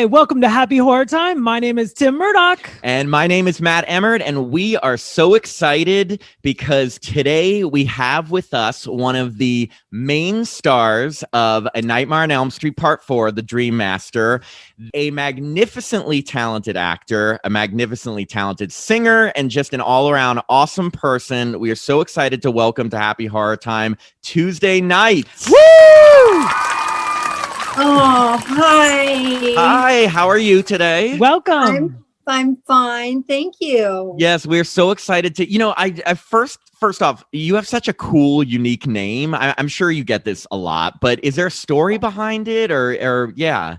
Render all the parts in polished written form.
Hi, welcome to Happy Horror Time. My name is Tim Murdoch. And my name is Matt Emmert, and we are so excited because today we have with us one of the main stars of A Nightmare on Elm Street Part 4, The Dream Master, a magnificently talented actor, a magnificently talented singer, and just an all-around awesome person. We are so excited to welcome to Happy Horror Time Tuesday nights. Woo! Oh, hi. Hi, how are you today? Welcome. I'm fine. Thank you. Yes, we're so excited to, I first off, you have such a cool, unique name. I'm sure you get this a lot, but is there a story behind it or yeah?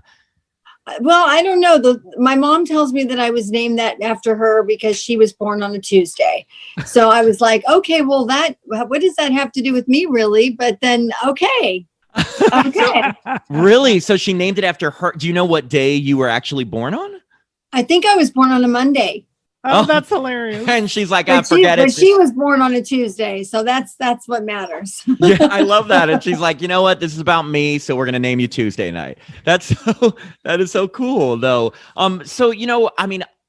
Well, I don't know. My mom tells me that I was named that after her because she was born on a Tuesday. So I was like, okay, well, what does that have to do with me really? But then, okay. Okay. Really? So she named it after her. Do you know what day you were actually born on? I think I was born on a Monday. Oh, that's hilarious. And she's like, forget it. But she was born on a Tuesday. So that's what matters. Yeah, I love that. And she's like, you know what? This is about me. So we're going to name you Tuesday night. That is so cool though. So,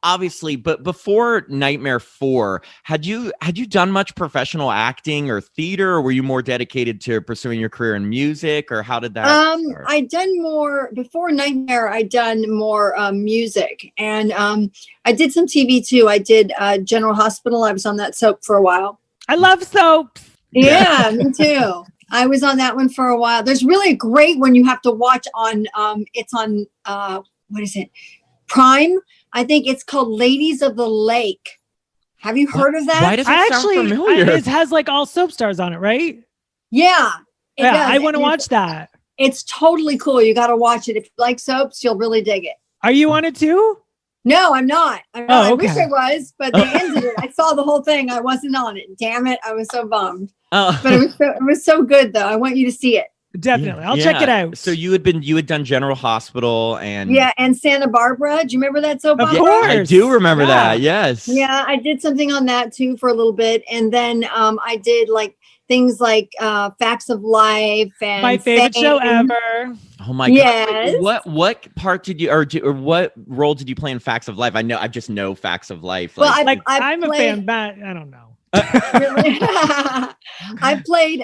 obviously, but before Nightmare 4, had you done much professional acting or theater, or were you more dedicated to pursuing your career in music, or how did that start? I'd done more before Nightmare. I'd done more music, and I did some TV too. I did General Hospital. I was on that soap for a while. I love soaps. Yeah, me too. I was on that one for a while. There's really a great one you have to watch on it's on what is it? Prime. I think it's called Ladies of the Lake. Have you heard of that? Why does it sound familiar? It has like all soap stars on it, right? Yeah. Yeah, does. I want to watch that. It's totally cool. You got to watch it. If you like soaps, you'll really dig it. Are you on it too? No, I'm not. Oh, I okay. wish I was, but they ended it. I saw the whole thing. I wasn't on it. Damn it. I was so bummed. Oh. But it was so good though. I want you to see it. Definitely. I'll check it out. So you had done General Hospital and and Santa Barbara. Do you remember that soap opera? Of course. I do remember that. Yes. Yeah, I did something on that too for a little bit. And then I did like things like Facts of Life and my favorite show ever. Oh my yes. God. What part did you or what role did you play in Facts of Life? I just know Facts of Life. Well, I'm a fan, but I don't know. Really? I played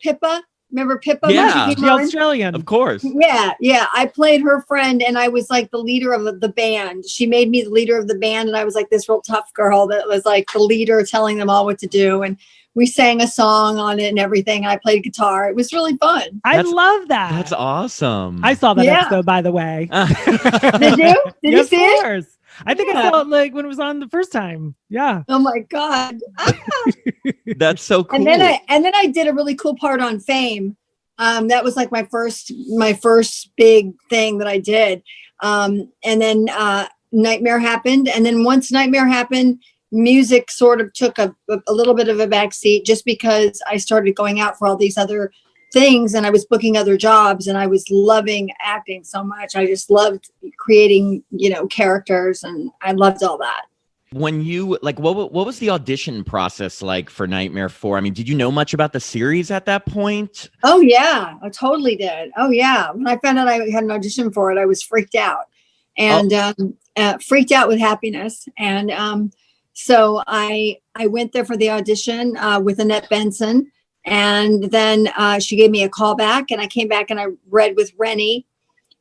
Pippa. Remember Pippa? Yeah, the Australian. Of course. Yeah. I played her friend, and I was like the leader of the band. She made me the leader of the band, and I was like this real tough girl that was like the leader, telling them all what to do. And we sang a song on it and everything. I played guitar. It was really fun. I love that. That's awesome. I saw that episode, by the way. Did you? Did you see it? Of course. I think I saw it like when it was on the first time. Yeah. Oh my God. That's so cool. And then I did a really cool part on Fame. That was like my first big thing that I did. And then Nightmare happened. And then once Nightmare happened, music sort of took a little bit of a backseat just because I started going out for all these other things and I was booking other jobs and I was loving acting so much. I just loved creating, characters, and I loved all that. When you what was the audition process like for Nightmare 4? I mean, did you know much about the series at that point? Oh yeah, I totally did. Oh yeah. When I found out I had an audition for it, I was freaked out and freaked out with happiness. And so I went there for the audition with Annette Benson. And then she gave me a call back, and I came back and I read with Rennie.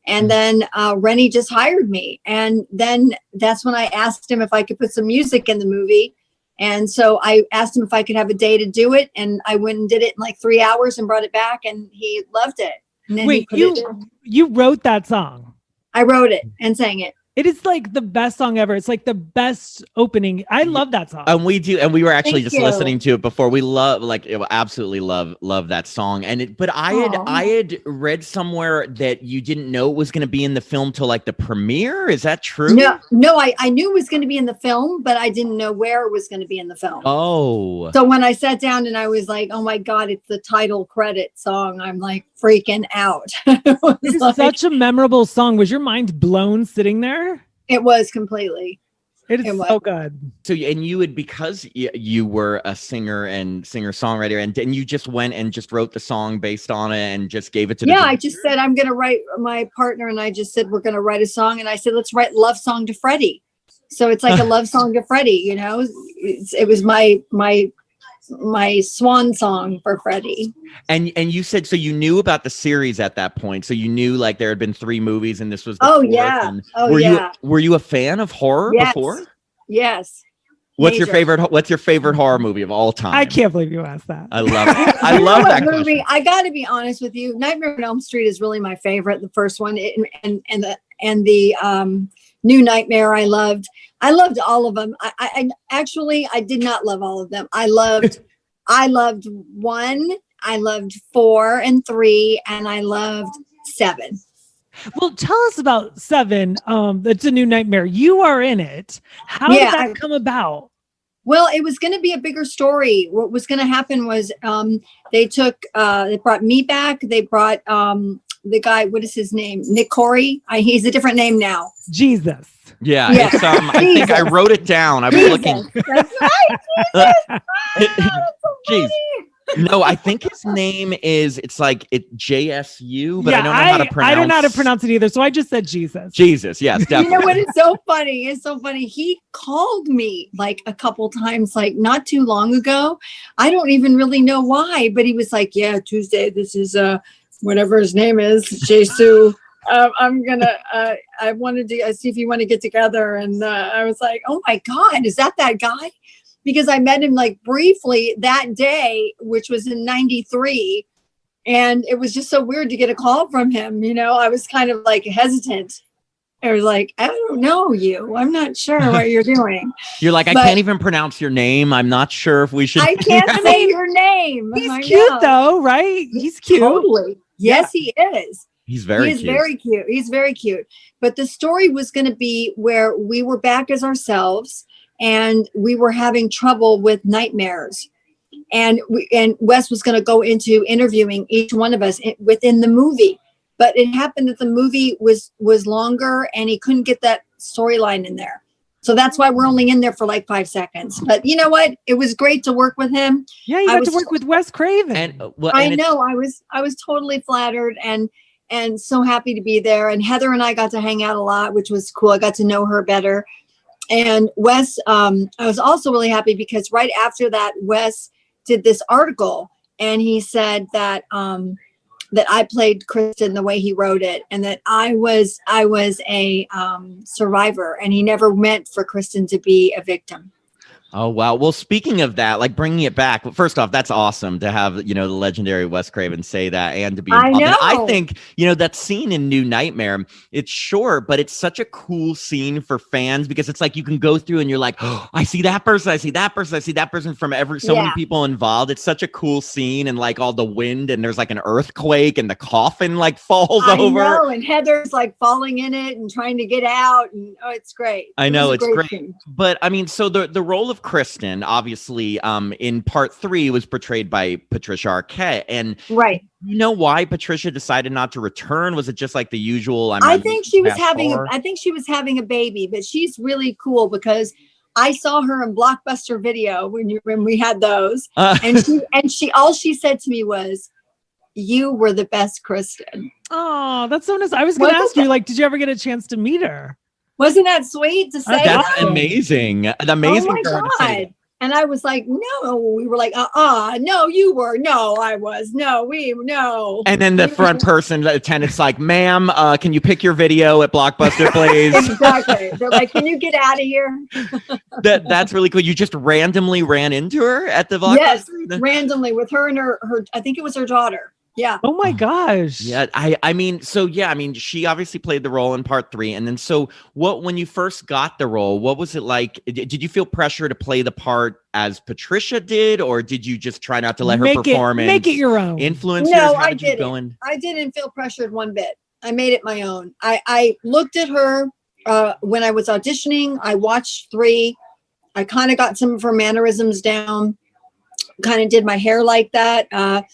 And then Rennie just hired me. And then that's when I asked him if I could put some music in the movie. And so I asked him if I could have a day to do it. And I went and did it in like 3 hours and brought it back, and he loved it. And then wait, you wrote that song? I wrote it and sang it. It is like the best song ever. It's like the best opening. I love that song. And we do. And we were actually Thank just you. listening to it before. We absolutely love that song. But I had read somewhere that you didn't know it was going to be in the film till like the premiere. Is that true? No, I knew it was going to be in the film, but I didn't know where it was going to be in the film. Oh. So when I sat down and I was like, oh my God, it's the title credit song, I'm like freaking out. It is such a memorable song. Was your mind blown sitting there? It was completely. It is so good. So, and you would, because you were a singer and singer-songwriter, and you just went and just wrote the song based on it and just gave it to Yeah, I just said, I'm going to write, my partner and I just said, we're going to write a song. And I said, let's write love song to Freddy. So it's like a love song to Freddy, you know, it was my swan song for Freddy. And you said, so you knew about the series at that point. So you knew like there had been 3 movies and this was the fourth. Yeah. And Yeah. Were you a fan of horror before? Yes. What's your favorite horror movie of all time? I can't believe you asked that. I love it. I love that movie. question. I got to be honest with you. Nightmare on Elm Street is really my favorite. The first one and the New Nightmare I loved. I loved all of them. I actually did not love all of them. I loved 1, I loved 4 and 3, and I loved 7. Well, tell us about 7. It's a New Nightmare. You are in it. How did that come about? Well, it was going to be a bigger story. What was going to happen was they brought me back. They brought the guy, what is his name? Nick Corey. He's a different name now. Jesus. Yeah. It's, I think I wrote it down. I was looking. That's right. Jesus. Oh, that's so Jeez. funny. No, I think his name is, it's like JSU, but I don't know how to pronounce. I don't know how to pronounce it either. So I just said Jesus. Jesus. Yes, definitely. You know what? It's so funny. It's so funny. He called me like a couple times, like not too long ago. I don't even really know why, but he was like, yeah, Tuesday, this is whatever his name is, Jesu. I'm gonna I wanted to see if you want to get together. And I was like, oh my God, is that guy? Because I met him like briefly that day, which was in 93. And it was just so weird to get a call from him. You know, I was kind of like hesitant. I was like, I don't know you. I'm not sure what you're doing. You're like, I can't even pronounce your name. I'm not sure if we should. I can't say your name. He's cute though, right? He's cute. Totally. Yes, he is. He's very cute. He's very cute. But the story was going to be where we were back as ourselves and we were having trouble with nightmares. And Wes was going to go into interviewing each one of us within the movie. But it happened that the movie was longer and he couldn't get that storyline in there. So that's why we're only in there for like 5 seconds. But you know what? It was great to work with him. Yeah, you got to work with Wes Craven. I know. I was totally flattered and so happy to be there. And Heather and I got to hang out a lot, which was cool. I got to know her better. And Wes, I was also really happy because right after that, Wes did this article and he said that that I played Kristen the way he wrote it, and that I was a survivor, and he never meant for Kristen to be a victim. Oh, wow. Well, speaking of that, like bringing it back, well, first off, that's awesome to have, the legendary Wes Craven say that and to be involved. I know. And I think, that scene in New Nightmare, it's short, but it's such a cool scene for fans because it's like you can go through and you're like, oh, I see that person. I see that person. I see that person from so many people involved. It's such a cool scene and like all the wind and there's like an earthquake and the coffin like falls over. I know. And Heather's like falling in it and trying to get out. And it's great. I know it's great. Scene. But I mean, so the role of Kristen, obviously, in part 3 was portrayed by Patricia Arquette. And right. You know why Patricia decided not to return? Was it just like the usual? I think she was having a baby, but she's really cool because I saw her in Blockbuster Video when we had those. And she all she said to me was, "You were the best, Kristen." Oh, that's so nice. I was going to ask you, like, did you ever get a chance to meet her? Wasn't that sweet to say? That's amazing. Amazing. Oh my God. And I was like, no, we were like, no, you were. No, I was. No. And then the front person, the attendant's like, ma'am, can you pick your video at Blockbuster, please? Exactly. They're like, can you get out of here? That's really cool. You just randomly ran into her at the Blockbuster? Yes, randomly with her and her, I think it was her daughter. Yeah. Oh my gosh. Yeah. I mean, she obviously played the role in part 3. And then, when you first got the role, what was it like? Did you feel pressure to play the part as Patricia did, or did you just try not to let her performance make it your own? Influence? No, I didn't. I didn't feel pressured one bit. I made it my own. I looked at her when I was auditioning. I watched 3. I kind of got some of her mannerisms down, kind of did my hair like that.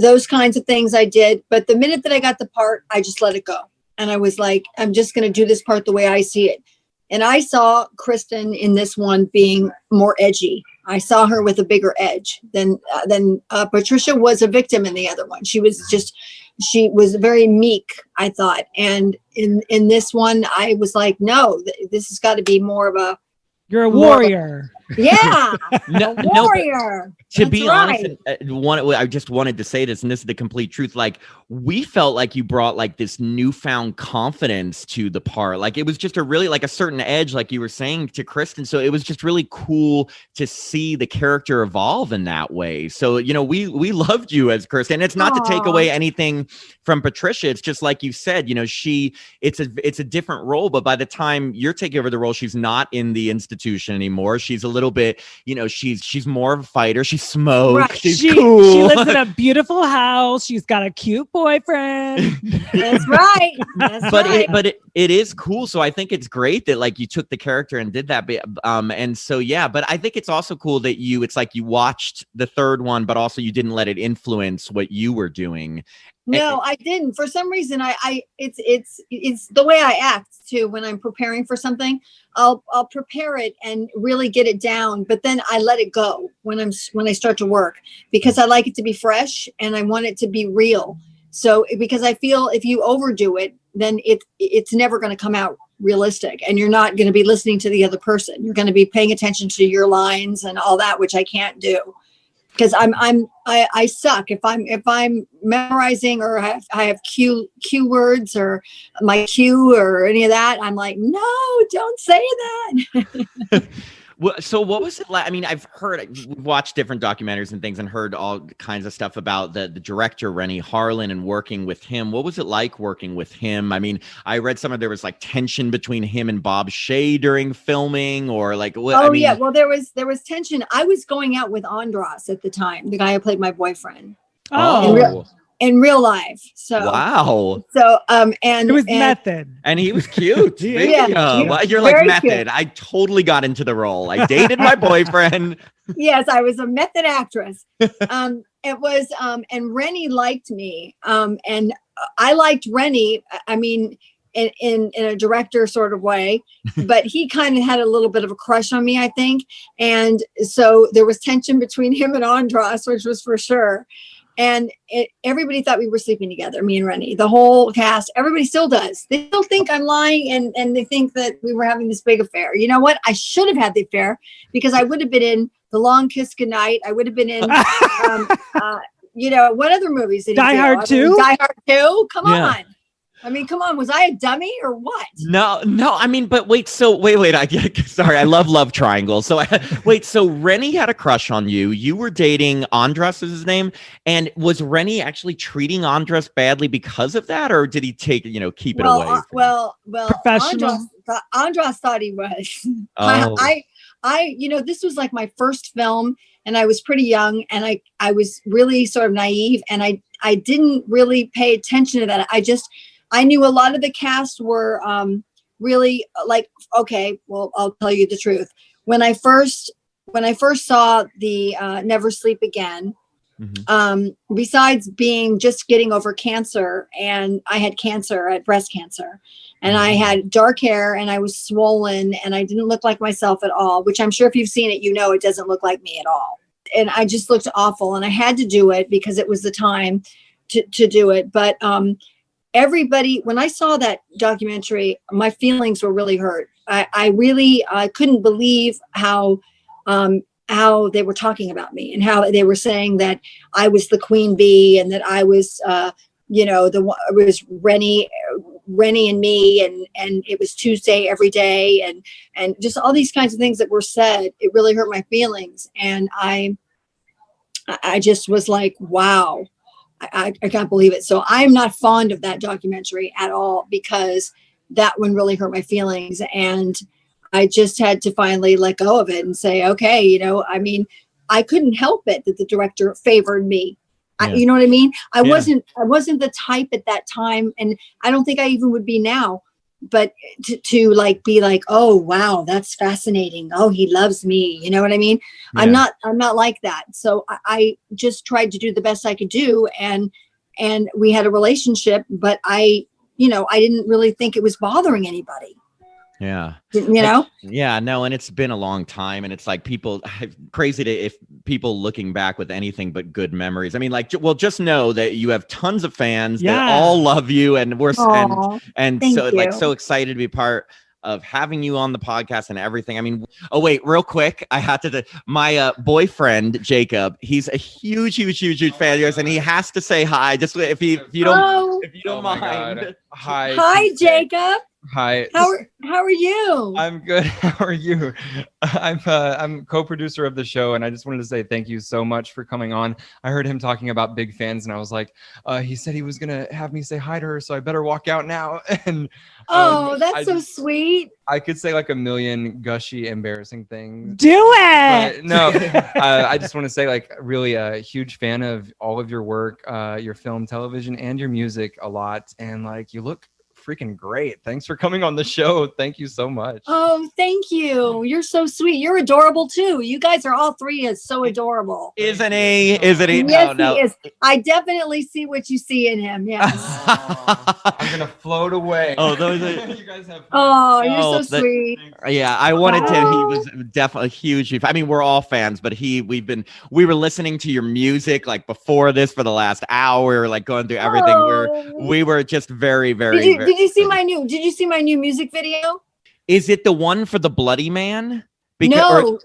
Those kinds of things I did. But the minute that I got the part, I just let it go. And I was like, I'm just going to do this part the way I see it. And I saw Kristen in this one being more edgy. I saw her with a bigger edge than Patricia was a victim in the other one. She was very meek, I thought. And in this one, I was like, no, this has got to be more of a. You're a warrior. Yeah, No, warrior. To That's be right. honest, I just wanted to say this, and this is the complete truth. Like, we felt like you brought like this newfound confidence to the part. Like, it was just a really like a certain edge, like you were saying to Kristen. So it was just really cool to see the character evolve in that way. So, you know, we loved you as Kristen. It's not to take away anything from Patricia. It's just like you said, you know, it's a different role, but by the time you're taking over the role, she's not in the institution anymore. She's a little bit, you know, she's more of a fighter. She smokes. Right. She's cool. She lives in a beautiful house. She's got a cute boyfriend. That's right. But it is cool. So I think it's great that like you took the character and did that. And so, yeah, but I think it's also cool that it's like you watched the third one, but also you didn't let it influence what you were doing. No, I didn't. For some reason, it's the way I act too. When I'm preparing for something, I'll prepare it and really get it down, but then I let it go when I start to work, because I like it to be fresh and I want it to be real. So because I feel if you overdo it, then it's never going to come out realistic, and you're not going to be listening to the other person. You're going to be paying attention to your lines and all that, which I can't do. Because I suck if I'm memorizing or I have cue words or my cue or any of that. I'm like, no, don't say that. Well, so what was it like? I mean, we've watched different documentaries and things and heard all kinds of stuff about the director, Renny Harlin, and working with him. What was it like working with him? I mean, I read there was like tension between him and Bob Shea during filming, or like what? Oh, yeah. Well, there was tension. I was going out with Andras at the time, the guy who played my boyfriend. Oh. In real life. So wow. So and it was Method. And he was cute. Yeah. You're like Very Method. cute. I totally got into the role. I dated my boyfriend. Yes, I was a method actress. It was and Renny liked me. And I liked Renny, I mean, in a director sort of way, but he kind of had a little bit of a crush on me, I think. And so there was tension between him and Andras, which was for sure. And everybody thought we were sleeping together, me and Renny, the whole cast. Everybody still does. They still think I'm lying, and they think that we were having this big affair. You know what? I should have had the affair, because I would have been in The Long Kiss Goodnight. I would have been in, you know, what other movies did he do? Die Hard 2? Die Hard 2? Come on. I mean, come on. Was I a dummy or what? No. I mean, but wait. Sorry. I love triangles. So so Renny had a crush on you. You were dating Andras, is his name. And was Renny actually treating Andras badly because of that, or did he keep it away? Well, professional. Andras thought he was. Oh. This was like my first film, and I was pretty young, and I was really sort of naive, and I didn't really pay attention to that. I knew a lot of the cast were really like, okay, well, I'll tell you the truth. When I first saw the Never Sleep Again, besides getting over cancer, and I had cancer, I had breast cancer, and I had dark hair, and I was swollen, and I didn't look like myself at all, which I'm sure if you've seen it, it doesn't look like me at all. And I just looked awful, and I had to do it because it was the time to do it. But everybody, when I saw that documentary, my feelings were really hurt. I couldn't believe how they were talking about me, and how they were saying that I was the queen bee, and that I was, it was Renny and me, and it was Tuesday every day, and just all these kinds of things that were said. It really hurt my feelings, and I just was like, wow. I can't believe it. So I'm not fond of that documentary at all, because that one really hurt my feelings. And I just had to finally let go of it and say, okay, I mean, I couldn't help it that the director favored me. Yeah. You know what I mean? I wasn't the type at that time. And I don't think I even would be now, but to like, be like, oh, wow, that's fascinating. Oh, he loves me. You know what I mean? Yeah. I'm not like that. So I just tried to do the best I could do. And we had a relationship, but I didn't really think it was bothering anybody. Yeah. You know? Yeah, no, and it's been a long time, and it's like crazy to if people looking back with anything but good memories. I mean, like, well, just know that you have tons of fans that all love you, and and thank so like you. so excited to be part of having you on the podcast and everything. I mean, oh wait, real quick, I had to. My boyfriend Jacob, he's a huge fan of yours, and he has to say hi. Just if you don't mind. Hi, Jacob. Hi. How are you? I'm good. How are you? I'm co-producer of the show, and I just wanted to say thank you so much for coming on. I heard him talking about big fans, and I was like, he said he was gonna have me say hi to her, so I better walk out now. And that's so sweet. I could say like a million gushy, embarrassing things. Do it. But no, I just want to say, like, really a huge fan of all of your work, your film, television, and your music a lot, and like you look freaking great. Thanks for coming on the show. Thank you so much. Oh, thank you. You're so sweet. You're adorable too. You guys are all three is so adorable. Isn't he? Isn't he? Yes, no. he is. I definitely see what you see in him. Yes. I'm gonna float away. Oh, those are, you guys have. Oh, you're so sweet. Yeah, I wanted to. He was definitely huge. I mean, we're all fans, but we were listening to your music like before this for the last hour, like going through everything. We were just very. Did you see my new music video? Is it the one for the Bloody Man? No,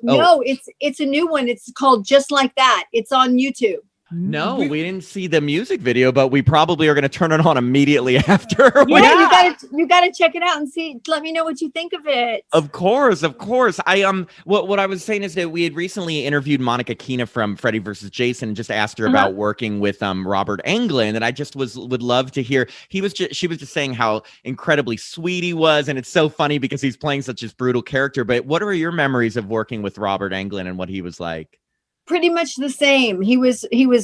it's a new one. It's called Just Like That. It's on YouTube. No, we didn't see the music video, but we probably are going to turn it on immediately after. Yeah, you gotta check it out and see. Let me know what you think of it. Of course. I what I was saying is that we had recently interviewed Monica Keena from Freddy vs. Jason and just asked her about working with Robert Englund, and I just would love to hear. She was just saying how incredibly sweet he was, and it's so funny because he's playing such a brutal character. But what are your memories of working with Robert Englund and what he was like? Pretty much the same. He was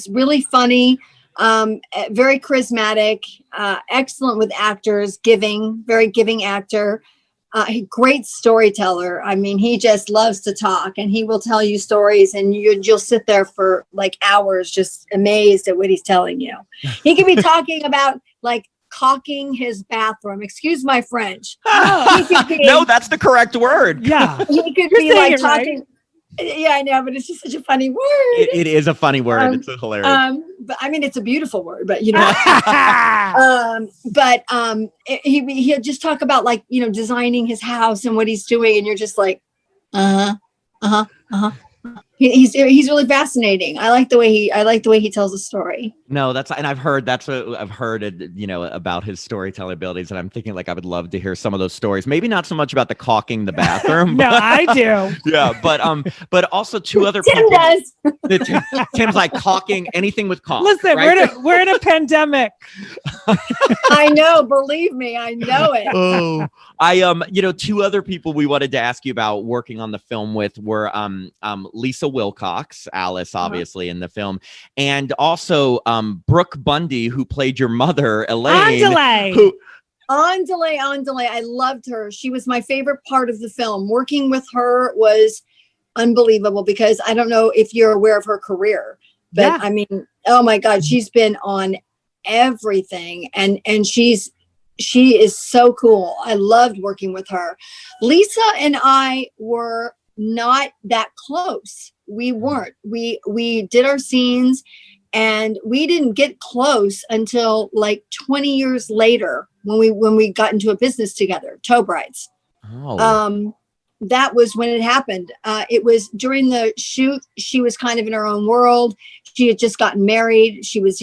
really funny, very charismatic, excellent with actors, very giving actor, great storyteller. I mean, he just loves to talk, and he will tell you stories, and you'll sit there for like hours just amazed at what he's telling you. He could be talking about like caulking his bathroom. Excuse my French. No, that's the correct word. Yeah. He could be like talking. Right? Yeah, I know, but it's just such a funny word. It is a funny word. It's hilarious. But I mean, it's a beautiful word, but you know, he'll just talk about like, you know, designing his house and what he's doing. And you're just like, He's really fascinating. I like the way he tells a story. No, I've heard about his storytelling abilities, and I'm thinking like I would love to hear some of those stories. Maybe not so much about the caulking the bathroom. No, I do. Yeah, but also two other Tim people. does. Tim's like caulking anything with caulk. Listen, right? we're in a pandemic. I know, believe me, I know it. Oh, two other people we wanted to ask you about working on the film with were Lisa Wilcox, Alice, obviously in the film, and also Brooke Bundy, who played your mother, Elaine. Andale. I loved her. She was my favorite part of the film. Working with her was unbelievable because I don't know if you're aware of her career, but I mean, oh my God, she's been on everything, and she is so cool. I loved working with her. Lisa and I were not that close. We weren't. We did our scenes, and we didn't get close until like 20 years later when we got into a business together, Toe Brides. Oh. That was when it happened. It was during the shoot. She was kind of in her own world. She had just gotten married. She was,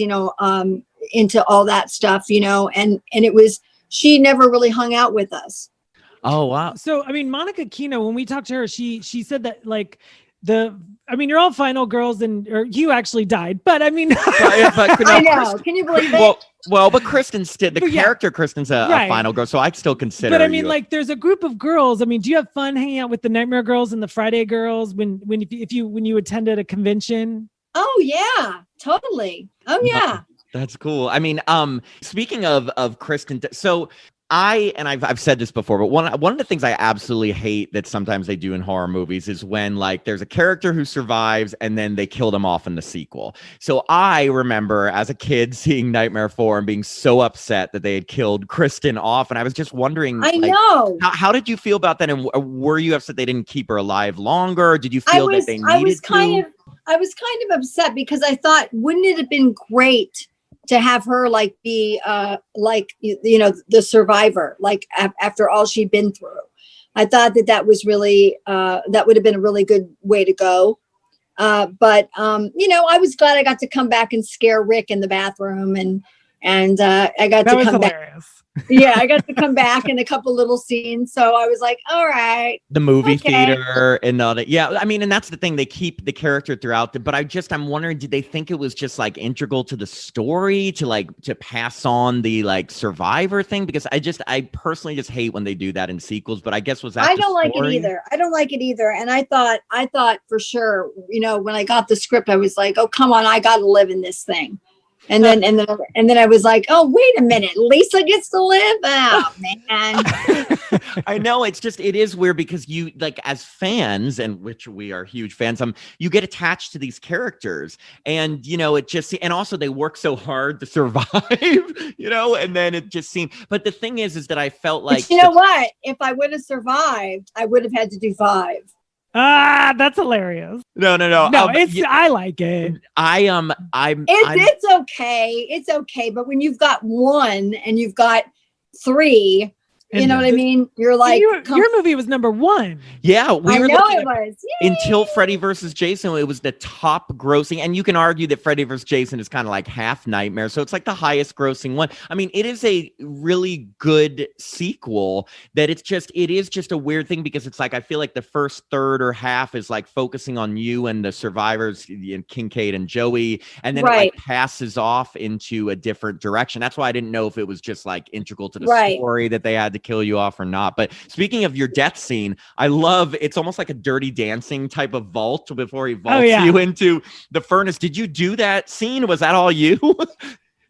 into all that stuff, and it was, she never really hung out with us. Oh, wow. So, I mean, Monica Keena, when we talked to her, she said that like you're all final girls or you actually died, but I mean, I know. Can you believe it? Well, but Kristen's character Kristen's a final girl, so I'd still consider. But I mean, like, there's a group of girls. I mean, do you have fun hanging out with the Nightmare Girls and the Friday Girls when you attended a convention? Oh yeah, totally. Oh yeah. That's cool. I mean, speaking of Kristen, so I've said this before, but one of the things I absolutely hate that sometimes they do in horror movies is when like there's a character who survives and then they kill them off in the sequel. So I remember as a kid seeing Nightmare 4 and being so upset that they had killed Kristen off, and I was just wondering, I like, know. how did you feel about that, and were you upset they didn't keep her alive longer? Or did you feel that they needed to? I was kind of upset because I thought, wouldn't it have been great to have her like be like you know, the survivor, like after all she'd been through. I thought that was really that would have been a really good way to go. But you know, I was glad I got to come back and scare Rick in the bathroom, and I got to come back. Yeah, I got to come back in a couple little scenes. So I was like, all right. The movie theater and all that. Yeah, I mean, and that's the thing. They keep the character throughout. But I'm wondering, did they think it was just like integral to the story to pass on the like survivor thing? Because I personally just hate when they do that in sequels. But I guess I don't like it either. I don't like it either. And I thought for sure, you know, when I got the script, I was like, oh, come on, I got to live in this thing. And then I was like, oh, wait a minute, Lisa gets to live. Oh man. I know, it is weird because you, like, as fans, and which we are huge fans, you get attached to these characters, and you know, and also they work so hard to survive, you know, and then it just seemed. But the thing is that I felt like, but you know what? If I would have survived, I would have had to do 5. That's hilarious. No. I like it. It's okay. It's okay. But when you've got 1 and you've got 3, you know what I mean? You're like, your movie was number 1. Yeah, I know it was. Yay! Until Freddy versus Jason, it was the top grossing, and you can argue that Freddy versus Jason is kind of like half Nightmare, so it's like the highest grossing one. I mean, it is a really good sequel. That it is just a weird thing because it's like I feel like the first third or half is like focusing on you and the survivors, Kincaid and Joey, and then it like passes off into a different direction. That's why I didn't know if it was just like integral to the story that they had to kill you off or not. But speaking of your death scene, I love it's almost like a Dirty Dancing type of vault before he vaults you into the furnace. Did you do that scene? Was that all you?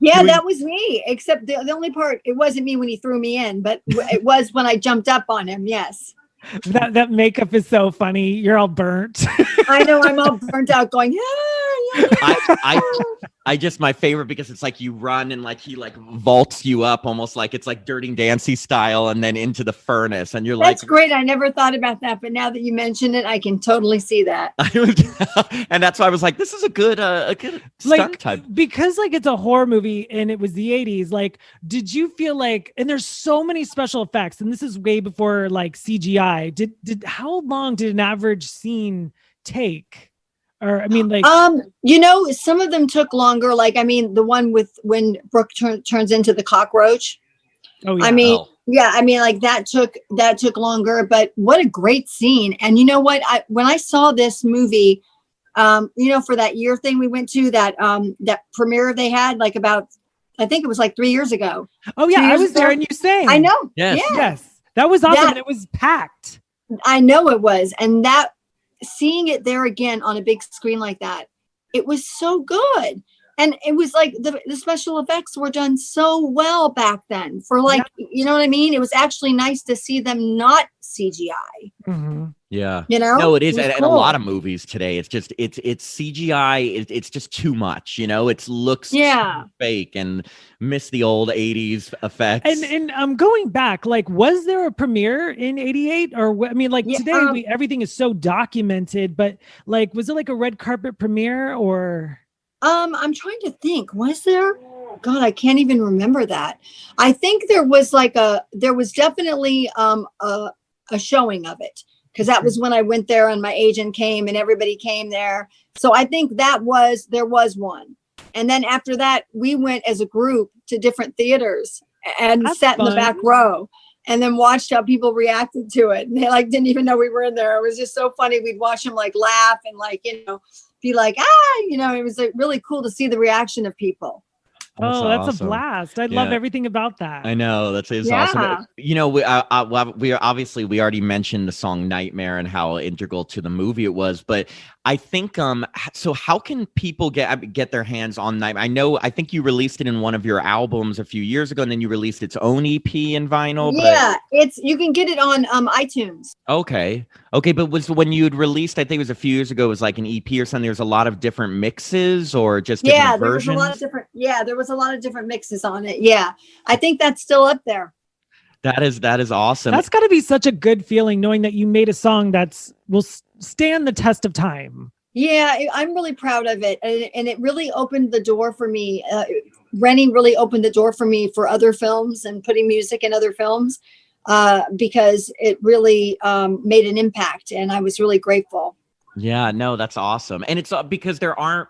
Yeah, that was me. Except the only part, it wasn't me when he threw me in, but it was when I jumped up on him. Yes. That makeup is so funny. You're all burnt. I know, I'm all burnt out going, yeah. I just, my favorite, because it's like you run and like he like vaults you up almost like it's like Dirty Dancing style and then into the furnace, and you're that's great. I never thought about that, but now that you mention it, I can totally see that. And that's why I was like, this is a good stunt type. Because like it's a horror movie and it was the 80s. Like, did you feel like, and there's so many special effects, and this is way before like CGI. How long did an average scene take? Or I mean, like, you know, some of them took longer. Like, I mean, the one with when Brooke turns into the cockroach. Oh yeah. I mean, like that took longer. But what a great scene! And you know what? When I saw this movie, you know, for that year thing we went to, that premiere they had, like about, I think it was like 3 years ago. Oh yeah, I was there, and you sang. I know. Yes, that was awesome. And it was packed. I know it was, and that. Seeing it there again on a big screen like that, it was so good. And it was like the special effects were done so well back then for like, you know what I mean? It was actually nice to see them not CGI. Mm-hmm. Yeah. You know? No, it is. And a lot of movies today, it's just, it's CGI. It's just too much, you know, it looks fake and miss the old 80s effects. And going back, like, was there a premiere in 88 or I mean, like today everything is so documented, but like, was it like a red carpet premiere or? I'm trying to think, was there? God, I can't even remember that. I think there was definitely a showing of it, because that was when I went there and my agent came and everybody came there. So I think there was one. And then after that, we went as a group to different theaters and sat in the back row and then watched how people reacted to it. And they like didn't even know we were in there. It was just so funny. We'd watch them like laugh and like, you know, be like, you know, it was like really cool to see the reaction of people. Oh, that's awesome. a blast. I love Yeah. everything about that. I know that's Yeah. awesome. You know, we are obviously we already mentioned the song "Nightmare" and how integral to the movie it was, but I think so how can people get their hands on Nightmare? I think you released it in one of your albums a few years ago, and then you released its own EP in vinyl. Yeah, you can get it on iTunes. Okay, but was when you had released? I think it was a few years ago. It was like an EP or something. There was a lot of different mixes, or just different versions. There was a lot of different mixes on it. Yeah, I think that's still up there. That is awesome. That's got to be such a good feeling knowing that you made a song will stand the test of time. Yeah, I'm really proud of it, and it really opened the door for me. Rennie really opened the door for me for other films and putting music in other films because it really made an impact, and I was really grateful. Yeah, no, that's awesome. And it's because there aren't,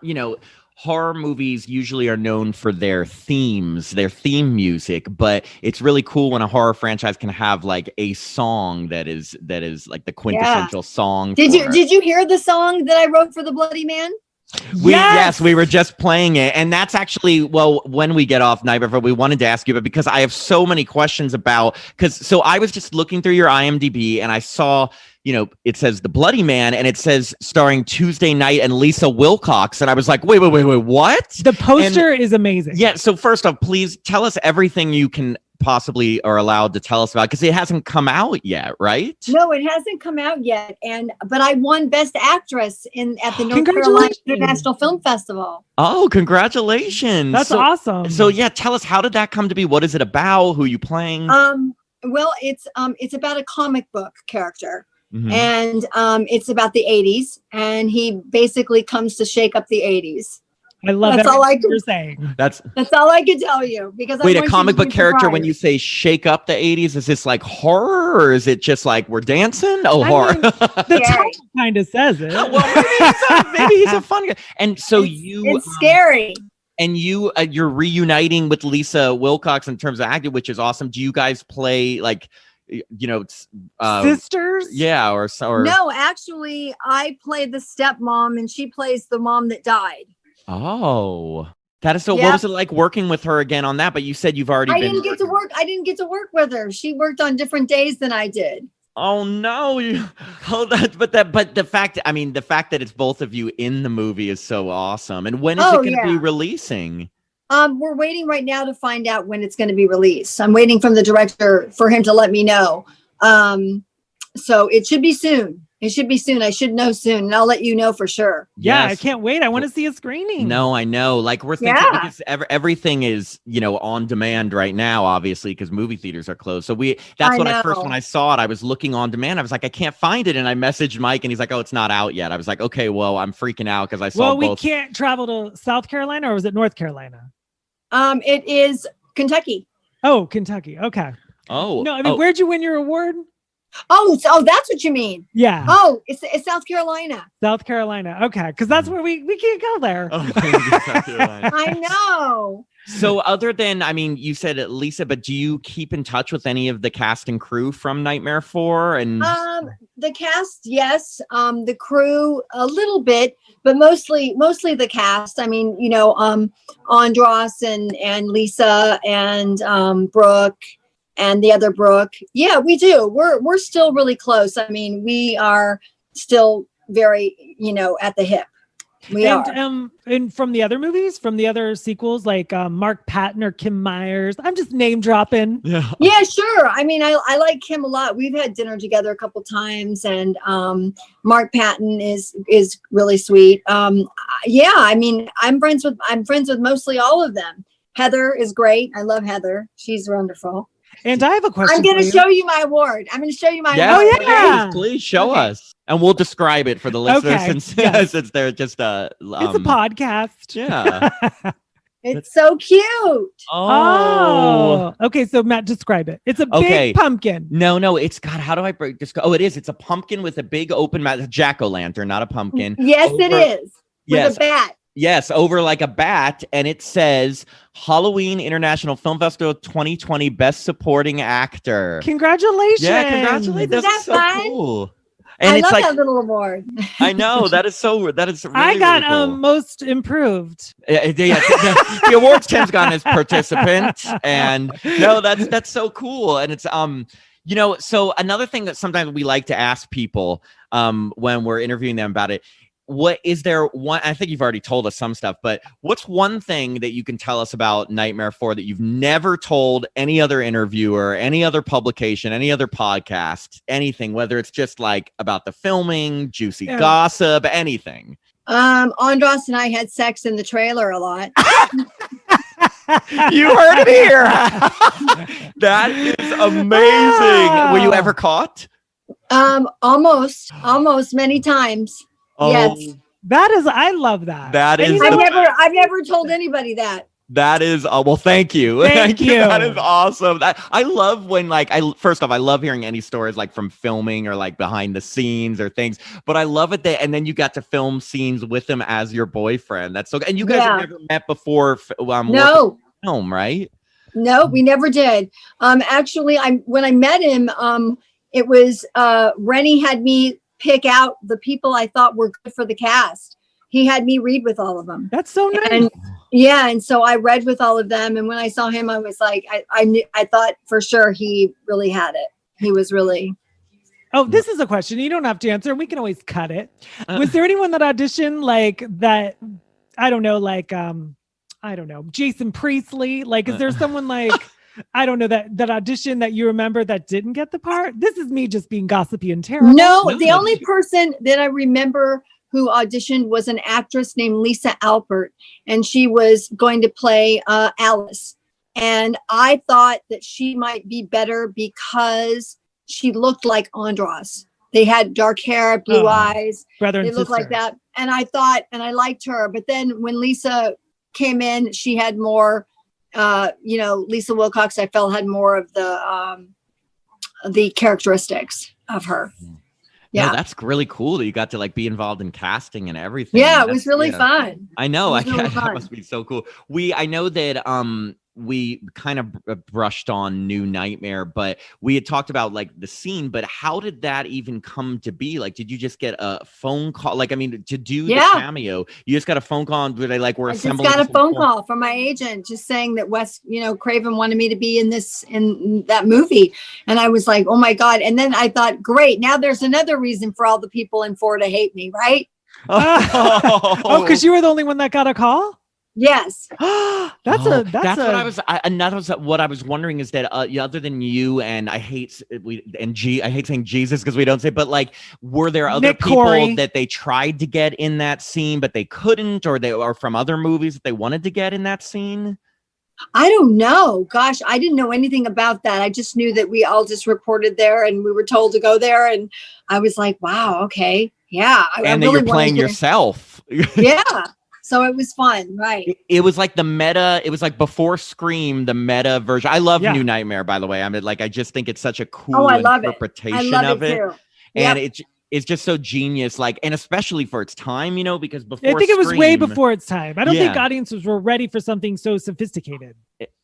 horror movies usually are known for their themes, their theme music, but it's really cool when a horror franchise can have like a song that is like the quintessential song. Did you hear the song that I wrote for The Bloody Man? Yes, we were just playing it. And that's actually, when we get off Nightmare, we wanted to ask you, but because I have so many questions so I was just looking through your IMDb and I saw, it says The Bloody Man and it says starring Tuesday Knight and Lisa Wilcox. And I was like, wait, what? The poster is amazing. Yeah. So first off, please tell us everything you can possibly are allowed to tell us about, because it hasn't come out yet, right? No, it hasn't come out yet, but I won Best Actress at the North Carolina International Film Festival. Oh, congratulations! That's awesome. So yeah, tell us, how did that come to be? What is it about? Who are you playing? Well, it's about a comic book character, and it's about the 80s, and he basically comes to shake up the 80s. I love that's all you're saying. That's all I can tell you, because wait, a comic book character, when you say shake up the 80s, is this like horror or is it just like we're dancing? Oh, horror. The title kind of says it. Well, maybe he's a fun guy. And so it's scary. And you're reuniting with Lisa Wilcox in terms of acting, which is awesome. Do you guys play like sisters? Yeah, or no, actually I play the stepmom and she plays the mom that died. Oh, that is so. What was it like working with her again on that? But you said you've already. I didn't get to work with her. She worked on different days than I did. Oh no! But the fact that it's both of you in the movie is so awesome. And when is it going to be releasing? We're waiting right now to find out when it's going to be released. I'm waiting from the director for him to let me know. So it should be soon. I should know soon, and I'll let you know for sure. Yeah, I can't wait. I want to see a screening. No, I know. Like we're thinking because everything is, on demand right now, obviously, because movie theaters are closed. So that's when I saw it, I was looking on demand. I was like, I can't find it. And I messaged Mike and he's like, oh, it's not out yet. I was like, okay, well, I'm freaking out because I saw both. We can't travel to South Carolina, or was it North Carolina? It is Kentucky. Oh, Kentucky. Okay. Oh. No, I mean, where'd you win your award? Oh, that's what you mean. Yeah. Oh, it's South Carolina. South Carolina. Okay, because that's where we can't go there. Oh, South Carolina. I know. So other than, you said Lisa, but do you keep in touch with any of the cast and crew from Nightmare 4? And the cast, yes. The crew a little bit, but mostly the cast. Andros and Lisa and Brooke. And the other Brooke. Yeah, we do. We're still really close. We are still very, at the hip. We are. And from the other movies, from the other sequels, like Mark Patton or Kim Myers. I'm just name dropping. Yeah, sure. I like Kim a lot. We've had dinner together a couple times, and Mark Patton is really sweet. I'm friends with mostly all of them. Heather is great. I love Heather. She's wonderful. And I have a question. I'm going to show you my award. award. Oh, yeah. Please show us. And we'll describe it for the listeners since they're just it's a podcast. Yeah. It's so cute. Oh. Okay, so Matt, describe it. It's a big pumpkin. No, it's got, how do I break this? Oh, it is. It's a pumpkin with a big open mouth, a jack-o'-lantern, not a pumpkin. Yes, it is. With a bat. Yes, over like a bat, and it says Halloween International Film Festival 2020 Best Supporting Actor. Congratulations! Yeah, congratulations. Isn't that so fun? cool. And I it's love like, that little award. I know that is really, I got really cool. most improved. The awards Tim's gotten as participant, and no, that's so cool. And it's so another thing that sometimes we like to ask people when we're interviewing them about it, what is there one, I think you've already told us some stuff, but what's one thing that you can tell us about Nightmare 4 that you've never told any other interviewer, any other publication, any other podcast, anything, whether it's just like about the filming, juicy gossip, anything? Andros and I had sex in the trailer a lot. You heard it here. That is amazing. Were you ever caught? Almost many times. Oh, yes. I love that. That is. I've never told anybody that. That is well, thank you. Thank you. That is awesome. I love when first off, I love hearing any stories like from filming or like behind the scenes or things, but I love it that, and then you got to film scenes with him as your boyfriend. That's so, and you guys have never met before. No. Film, right? No, we never did. Actually, when I met him, it was Rennie had me pick out the people I thought were good for the cast. He had me read with all of them. That's so nice. And, and so I read with all of them. And when I saw him, I was like, I thought for sure he really had it. He was really. Oh, this is a question you don't have to answer. We can always cut it. Was there anyone that auditioned like that? I don't know, Jason Priestley. Like, is there someone like, I don't know, that audition that you remember that didn't get the part? This is me just being gossipy and terrible. No, the only person that I remember who auditioned was an actress named Lisa Alpert, and she was going to play Alice. And I thought that she might be better because she looked like Andros. They had dark hair, blue eyes. Brother and they looked like that. And I thought, and I liked her. But then when Lisa came in, she had more, Lisa Wilcox, I felt had more of the characteristics of her. Yeah, no, that's really cool that you got to like be involved in casting and everything. Yeah, it was really fun. I know. Really that must be so cool. I know that we kind of brushed on New Nightmare, but we had talked about like the scene, but how did that even come to be? Like, did you just get a phone call? Like, I mean, to do the cameo, you just got a phone call and they like were assembling? I just got a phone call from my agent just saying that Wes, Craven wanted me to be in that movie. And I was like, oh my God. And then I thought, great, now there's another reason for all the people in 4 to hate me, right? Because you were the only one that got a call? Yes. That's what I was wondering is that other than you and I hate saying Jesus because we don't say, but like, were there other people that they tried to get in that scene but they couldn't, or from other movies that they wanted to get in that scene? I don't know. Gosh, I didn't know anything about that. I just knew that we all just reported there and we were told to go there, and I was like, wow, okay, yeah. And then you're playing yourself. Yeah. So it was fun, right? It was like the meta. It was like before Scream, the meta version. I love New Nightmare, by the way. I mean, like, I just think it's such a cool interpretation of it, and it's just so genius. Like, and especially for its time, because before I think it was Scream, way before its time. I don't think audiences were ready for something so sophisticated.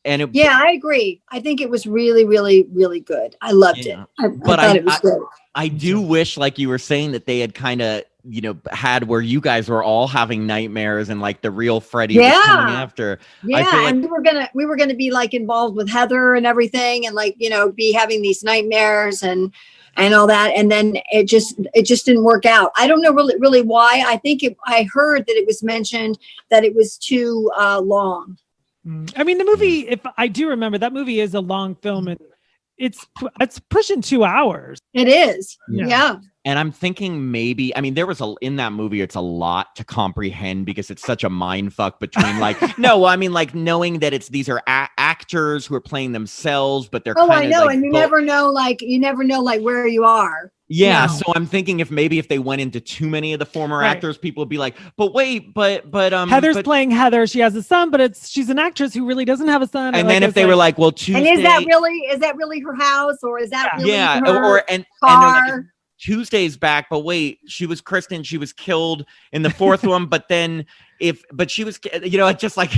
And I agree. I think it was really, really, really good. I loved it. I thought it was good. I do wish, like you were saying, that they had kind of had where you guys were all having nightmares and like the real Freddy was coming after. Yeah, and we were gonna be like involved with Heather and everything, and like be having these nightmares and all that, and then it just didn't work out. I don't know really why. I think I heard that it was mentioned that it was too long. I mean, the movie, if I do remember, that movie is a long film, and it's pushing 2 hours. It is. Yeah. And I'm thinking maybe, I mean, there was in that movie, it's a lot to comprehend because it's such a mind fuck between like, knowing that these are actors who are playing themselves, but they're I know. Like, and you never know where you are. Yeah. No. So I'm thinking if they went into too many of the former actors, people would be like, but wait, but Heather's playing Heather. She has a son, but she's an actress who really doesn't have a son. And then if they were like, well, Tuesday. And is that really her house, or is that really her and car? And Tuesday's back, but wait, she was Kristen. She was killed in the fourth one, but then she was, just like,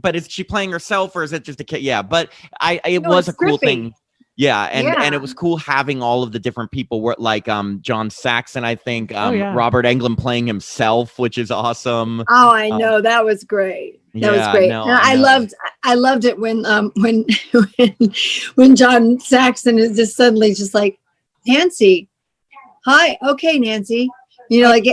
but is she playing herself or is it just a kid? Yeah, but it was a cool thing. Yeah, and Yeah. it was cool having all of the different people were like John Saxon, I think, yeah. Robert Englund playing himself, which is awesome. Oh, I know. That was great. That was yeah, great. no, And I know. I loved it when when John Saxon is just suddenly just like, Nancy, hi, okay, Nancy. You know, like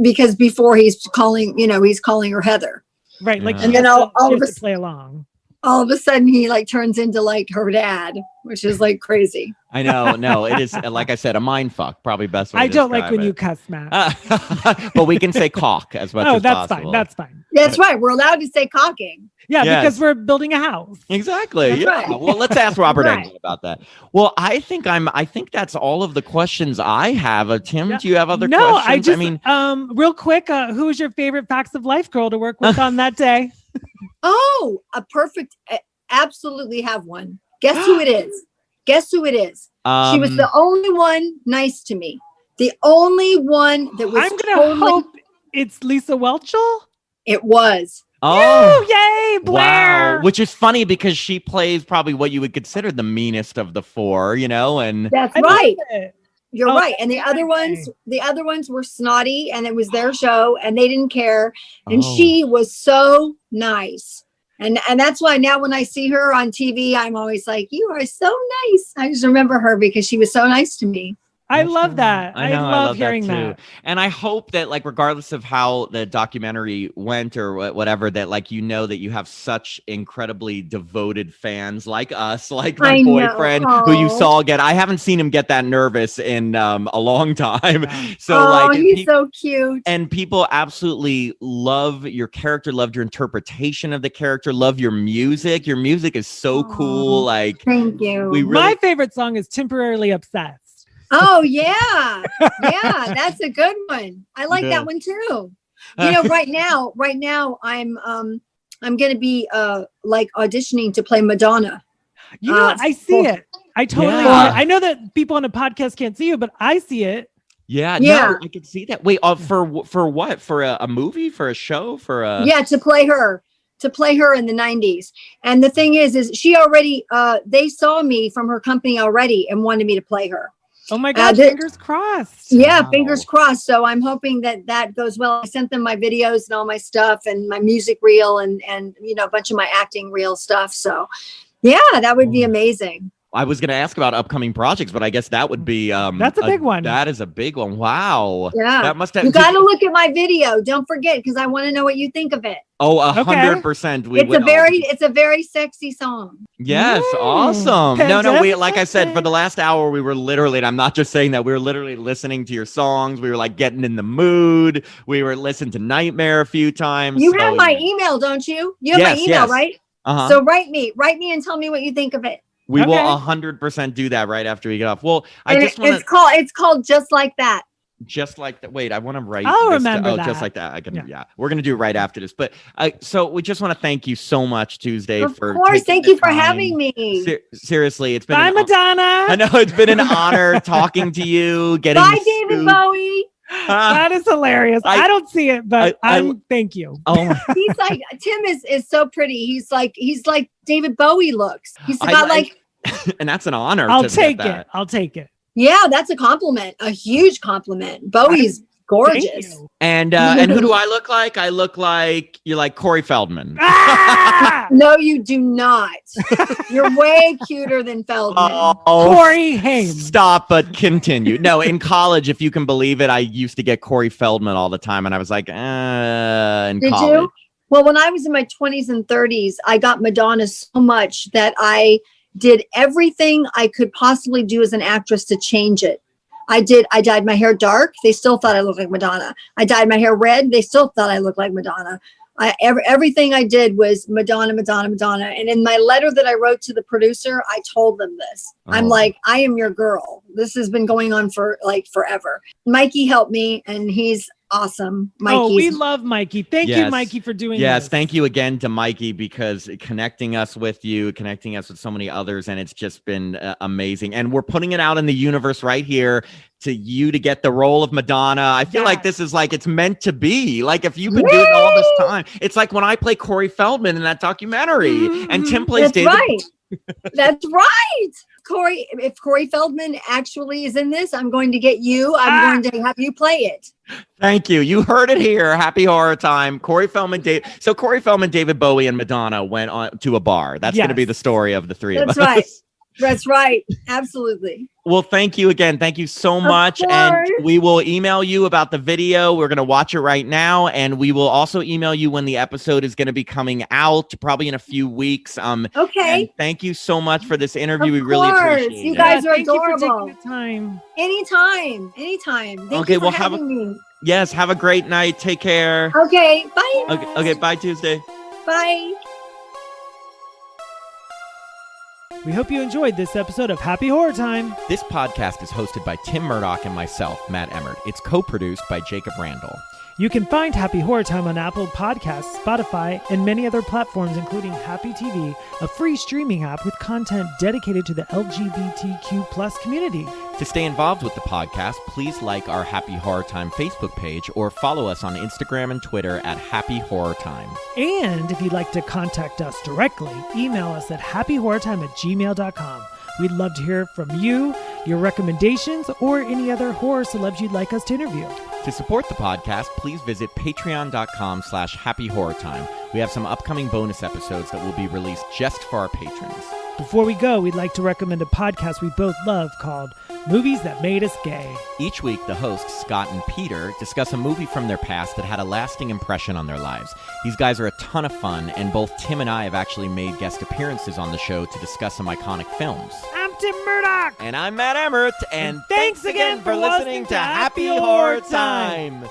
because before he's calling, he's calling her Heather. Right. Like, Yeah. And then all of to a play along. all of a sudden he like turns into like her dad, which is like crazy. I know, no, it is like I said, a mind fuck, probably best way to I don't like describe when it. you cuss, Matt. But we can say cock as much Oh, as that's possible. fine. That's fine. That's right. We're allowed to say cocking. Yeah, Yes. because we're building a house. Exactly. That's Yeah. right. Well, let's ask Robert Right. Englund about that. Well, I think that's all of the questions I have. Tim, Yeah. do you have other No, questions? I just real quick, who was your favorite Facts of Life girl to work with on that day? Oh, a perfect, absolutely have one. Guess who it is? Guess who it is? She was the only one nice to me. The only one that was I'm gonna hope it's Lisa Welchel. It was. Oh, Yay, Blair! wow. Which is funny because she plays probably what you would consider the meanest of the four, and That's I love right. it. You're Oh, right. And the other okay. ones were snotty, and it was their show, and they didn't care. And Oh. she was so nice. And that's why now when I see her on TV, I'm always like, you are so nice. I just remember her because she was so nice to me. I love that. I I know, love hearing too. that. And I hope that, like, regardless of how the documentary went or whatever, that, like, that you have such incredibly devoted fans like us, like my I know. boyfriend who you Aw. saw I haven't seen him get that nervous in a long time. Yeah. So, Oh, like, he's so cute. and people absolutely love your character, loved your interpretation of the character, love your music. Your music is so cool. Like, Thank you. we really My favorite song is Temporarily Obsessed. Oh yeah. Yeah, that's a good one. I like Yeah. that one too. Right now I'm gonna be like auditioning to play Madonna. You know, I see it. I totally. Yeah. I know that people on a podcast can't see you, but I see it. Yeah, Yeah. no, I could see that. Wait, for what? For a movie? For a show? For a Yeah, to play her in the 90s. And the thing is she already they saw me from her company already and wanted me to play her. Oh my God, the- fingers crossed. Yeah, Wow. fingers crossed. So I'm hoping that goes well. I sent them my videos and all my stuff and my music reel and a bunch of my acting reel stuff. So yeah, that would be amazing. I was going to ask about upcoming projects, but I guess that would be That's a big one. That is a big one. Wow. Yeah. That must have. You got to look at my video. Don't forget, because I want to know what you think of it. Oh, Okay. 100%. We It's will. a very sexy song. Yes, awesome. No, we, like I said, for Fantastic. the last hour, we were literally, and I'm not just saying that, we were literally listening to your songs. We were like getting in the mood. We were listening to Nightmare a few times. You So, have my email, don't you? You have Yes, my email, yes. right? Uh-huh. So write me and tell me what you think of it. We will Okay. 100% do that right after we get off. Well, I And just want to, it's called Just Like That. just like that. Wait, I want to write. I'll this remember Just that. like that. I can. Yeah. Yeah, we're gonna do it right after this. But so we just want to thank you so much, Tuesday. Of for course, taking thank the you for time. having me. Seriously, it's been. Bye, Madonna. I know it's been an honor talking to you. Getting Bye, the David scoop. Bowie. That is hilarious. I don't see it, but thank you. Oh, my- He's like Tim is so pretty. He's like David Bowie looks. He's I got like- and that's an honor. I'll to get take that. it. I'll take it. yeah, that's a compliment, a huge compliment. Bowie's Thank gorgeous. you. And who do I look like? I look like you're like Corey Feldman. Ah! No, you do not. You're way cuter than Feldman. Oh, Corey Haim. stop, but continue. No, in college, if you can believe it, I used to get Corey Feldman all the time, and I was like, in Did college. you? Well, when I was in my 20s and 30s, I got Madonna so much that I did everything I could possibly do as an actress to change it. I dyed my hair dark. They still thought I looked like Madonna. I dyed my hair red. They still thought I looked like Madonna. Everything I did was Madonna, Madonna, Madonna. And in my letter that I wrote to the producer, I told them this. I'm Oh. like, I am your girl. This has been going on for like forever. Mikey helped me, and he's awesome. Oh, we Mikey's love Mikey. Thank you, Yes. Mikey, for doing Yes, this. thank you again to Mikey because connecting us with you, connecting us with so many others, and it's just been amazing. And we're putting it out in the universe right here to you to get the role of Madonna. I feel like this is like it's meant to be. Like if you've been doing it all this time, it's like when I play Corey Feldman in that documentary, and Tim plays That's David. right. That's right. Corey Feldman actually is in this, I'm going to get you. I'm going to have you play it. Thank you. You heard it here. Happy horror time. Corey Feldman, David Bowie, and Madonna went on to a bar. That's going to be the story of the three of us. That's right. That's right. Absolutely. Well, thank you again. Thank you so much. And we will email you about the video. We're going to watch it right now. And we will also email you when the episode is going to be coming out, probably in a few weeks. Okay. And thank you so much for this interview. Of We really course. appreciate it. You guys are Thank you for adorable. taking the time. Anytime. Thank you for having me. Yes, have a great night. Take care. Okay. Bye. Okay, bye Tuesday. Bye. We hope you enjoyed this episode of Happy Horror Time. This podcast is hosted by Tim Murdoch and myself, Matt Emmert. It's co-produced by Jacob Randall. You can find Happy Horror Time on Apple Podcasts, Spotify, and many other platforms, including Happy TV, a free streaming app with content dedicated to the LGBTQ+ community. To stay involved with the podcast, please like our Happy Horror Time Facebook page or follow us on Instagram and Twitter at Happy Horror Time. And if you'd like to contact us directly, email us at happyhorrortime@gmail.com. We'd love to hear from you, your recommendations, or any other horror celebs you'd like us to interview. To support the podcast, please visit patreon.com/happyhorrortime. We have some upcoming bonus episodes that will be released just for our patrons. Before we go, we'd like to recommend a podcast we both love called Movies That Made Us Gay. Each week, the hosts, Scott and Peter, discuss a movie from their past that had a lasting impression on their lives. These guys are a ton of fun, and both Tim and I have actually made guest appearances on the show to discuss some iconic films. I'm Tim Murdoch! And I'm Matt Emmert, and thanks again for listening to Happy Horror Time!